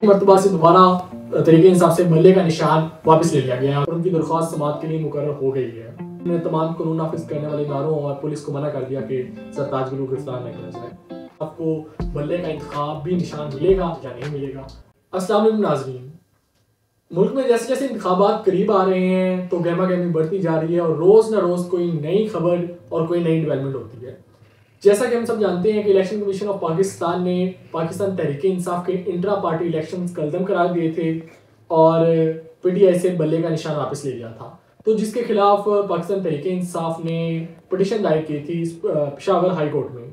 مرتبہ سے دوبارہ تحریک انصاف سے بلے کا نشان واپس لے لیا گیا ہے اور ان کی درخواست سماعت کے لیے مقرر ہو گئی ہے۔ انہوں نے تمام قانون نافذ کرنے والے اداروں اور پولیس کو منع کر دیا کہ زرتاج گل کو گرفتار نہ کیا جائے۔ آپ کو بلے کا انتخاب بھی نشان ملے گا یا نہیں ملے گا؟ السلام علیکم ناظرین، ملک میں جیسے جیسے انتخابات قریب آ رہے ہیں تو گہما گہمی بڑھتی جا رہی ہے اور روز نہ روز کوئی نئی خبر اور کوئی نئی ڈیولپمنٹ ہوتی ہے۔ جیسا کہ ہم سب جانتے ہیں کہ الیکشن کمیشن آف پاکستان نے پاکستان تحریک انصاف کے انٹرا پارٹی الیکشنز کلزم قرار دیے تھے اور پی ٹی آئی سے بلے کا نشان واپس لے لیا تھا، تو جس کے خلاف پاکستان تحریک انصاف نے پٹیشن دائر کی تھی پشاور ہائی کورٹ میں۔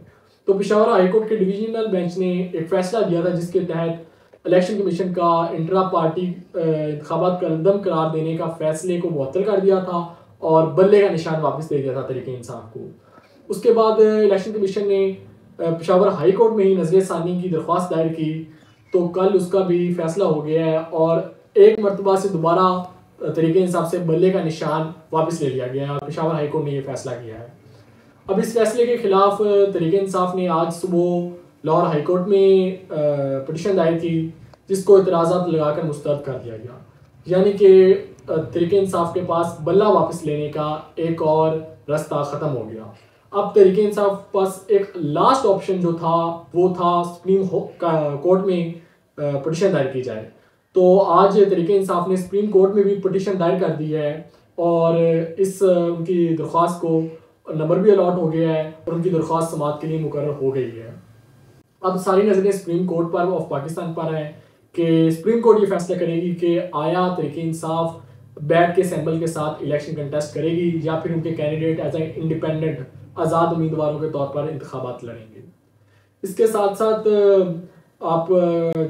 تو پشاور ہائی کورٹ کے ڈویژنل بینچ نے ایک فیصلہ دیا تھا جس کے تحت الیکشن کمیشن کا انٹرا پارٹی انتخابات کلزم قرار دینے کا فیصلے کو معطل کر دیا تھا اور بلے کا نشان واپس دے دیا تھا تحریک انصاف کو۔ اس کے بعد الیکشن کمیشن نے پشاور ہائی کورٹ میں ہی نظر ثانی کی درخواست دائر کی، تو کل اس کا بھی فیصلہ ہو گیا ہے اور ایک مرتبہ سے دوبارہ تحریک انصاف سے بلے کا نشان واپس لے لیا گیا ہے اور پشاور ہائی کورٹ نے یہ فیصلہ کیا ہے۔ اب اس فیصلے کے خلاف تحریک انصاف نے آج صبح لاہور ہائی کورٹ میں پٹیشن دائر کی جس کو اعتراضات لگا کر مسترد کر دیا گیا، یعنی کہ تحریک انصاف کے پاس بلہ واپس لینے کا ایک اور رستہ ختم ہو گیا۔ اب تحریک انصاف پاس ایک لاسٹ آپشن جو تھا وہ تھا سپریم کورٹ میں پٹیشن دائر کی جائے، تو آج تحریک انصاف نے سپریم کورٹ میں بھی پٹیشن دائر کر دی ہے اور اس ان کی درخواست کو نمبر بھی الاٹ ہو گیا ہے اور ان کی درخواست سماعت کے لیے مقرر ہو گئی ہے۔ اب ساری نظریں سپریم کورٹ پر آف پاکستان پر ہیں کہ سپریم کورٹ یہ فیصلہ کرے گی کہ آیا تحریک انصاف بیٹ کے سیمبل کے ساتھ الیکشن کنٹیسٹ کرے گی یا پھر ان کے کینڈیڈیٹ ایز اے انڈیپینڈنٹ آزاد امیدواروں کے طور پر انتخابات لڑیں گے۔ اس کے ساتھ ساتھ آپ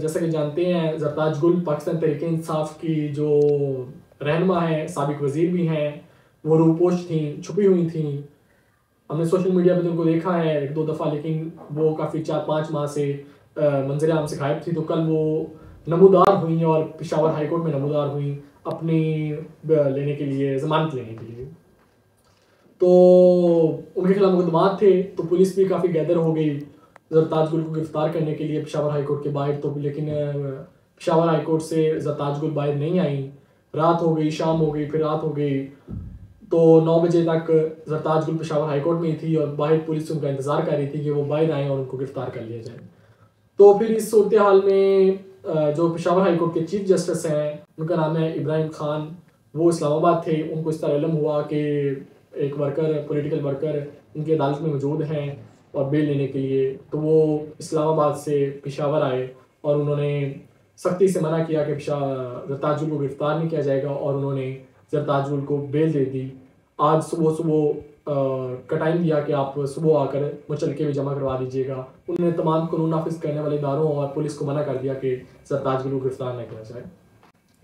جیسا کہ جانتے ہیں زرتاج گل پاکستان تحریک انصاف کی جو رہنما ہیں، سابق وزیر بھی ہیں، وہ روپوش تھیں، چھپی ہوئی تھیں، ہم نے سوشل میڈیا پہ ان کو دیکھا ہے ایک دو دفعہ، لیکن وہ کافی 4-5 ماہ سے منظر عام سے غائب تھی، تو کل وہ نمودار ہوئیں اور پشاور ہائی کورٹ میں نمودار ہوئیں اپنی لینے کے لیے، ضمانت لینے کے لیے، تو ان کے خلاف مقدمات تھے، تو پولیس بھی کافی گیدر ہو گئی زرتاج گل کو گرفتار کرنے کے لیے پشاور ہائی کورٹ کے باہر، تو لیکن پشاور ہائی کورٹ سے زرتاج گل باہر نہیں آئیں، رات ہو گئی، شام ہو گئی، پھر رات ہو گئی، تو 9 بجے تک زرتاج گل پشاور ہائی کورٹ میں ہی تھی اور باہر پولیس ان کا انتظار کر رہی تھی کہ وہ باہر آئیں اور ان کو گرفتار کر لیا جائے۔ تو پھر اس صورتحال میں جو پشاور ہائی کورٹ کے چیف جسٹس ہیں، ان کا نام ہے ابراہیم خان، وہ اسلام آباد تھے، ان کو اس طرح علم ہوا کہ ایک ورکر، پولیٹیکل ورکر ان کی عدالت میں موجود ہیں اور بیل لینے کے لیے، تو وہ اسلام آباد سے پشاور آئے اور انہوں نے سختی سے منع کیا کہ زرتاج گل کو گرفتار نہیں کیا جائے گا اور انہوں نے زرتاج گل کو بیل دے دی۔ آج صبح کا ٹائم دیا کہ آپ صبح آ کر مچلکے بھی جمع کروا دیجیے گا۔ انہوں نے تمام قانون نافذ کرنے والے اداروں اور پولیس کو منع کر دیا کہ زرتاج گل کو گرفتار نہ کیا جائے۔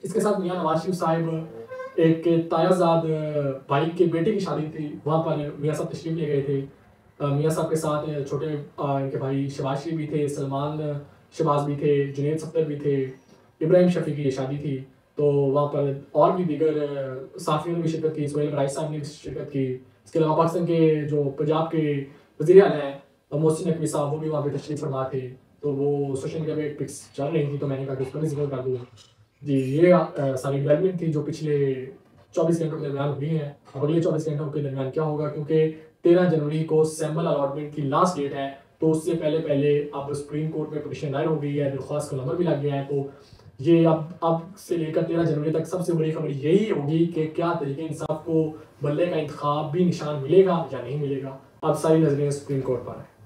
اس کے ساتھ میاں نواز شریف صاحب ایک تایا زاد بھائی کے بیٹے کی شادی تھی، وہاں پر میاں صاحب تشریف لے گئے تھے۔ میاں صاحب کے ساتھ چھوٹے ان کے بھائی شہباز شریف بھی تھے، سلمان شہباز بھی تھے، جنید صفدر بھی تھے، ابراہیم شفیع کی یہ شادی تھی، تو وہاں پر اور بھی دیگر صحافیوں نے بھی شرکت کی، سہیل رائس صاحب نے بھی شرکت کی۔ اس کے علاوہ پاکستان کے جو پنجاب کے وزیر اعلیٰ ہیں محسن نقوی صاحب، وہ بھی وہاں پہ تشریف فرما تھے، تو وہ سوشل میڈیا پہ پکس چل رہی تھی، تو میں نے کہا کہ اس پر بھی ذکر کر دوں۔ جی، یہ ساری ڈیولپمنٹ تھی جو پچھلے 24 گھنٹوں کے درمیان ہوئی ہیں۔ اب اگلے 24 گھنٹوں کے درمیان کیا ہوگا، کیونکہ 13 جنوری کو سیمبل الاٹمنٹ کی لاسٹ ڈیٹ ہے، تو اس سے پہلے اب سپریم کورٹ میں پٹیشن دائر ہو گئی ہے، درخواست کا نمبر بھی لگ گیا ہے، تو یہ اب سے لے کر 13 جنوری تک سب سے بڑی خبر یہی ہوگی کہ کیا تحریک انصاف کو بلے کا انتخاب بھی نشان ملے گا یا نہیں ملے گا۔ اب ساری نظریں سپریم کورٹ پر ہیں۔